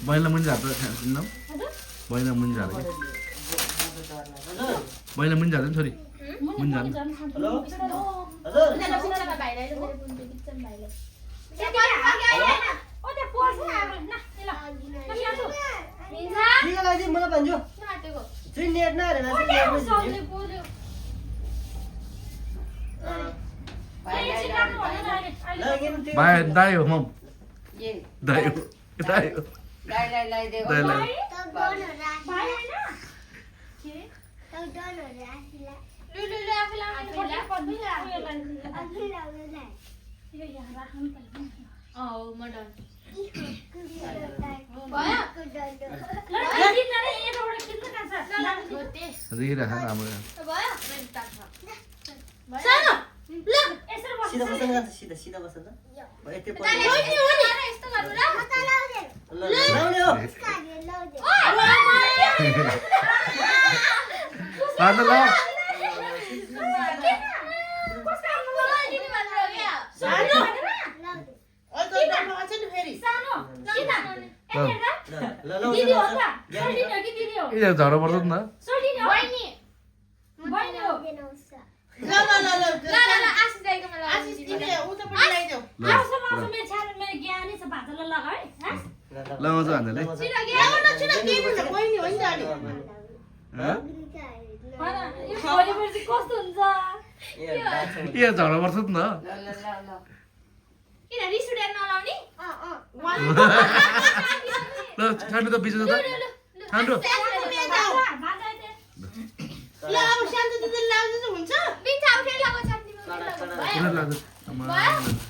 बैला मुनि झार्छ सुन्नु बैला मुनि झार्छ बैला मुनि झार्छ छोरी मुनि झार्छ हेलो मलाई भन्छु नेट नहेरेर बाय दाइ हो मम दाइ हो दाइ हो सीधा बस्न जान्छ सीधा बस्न त यति पर्छ ल लाउने हो आज ल ए झरो पर्छ नि त लगाउँछ भन्दै ए झरो पर्छ नि त ल छान्नु त बिचमा त छान्नु हुन्छ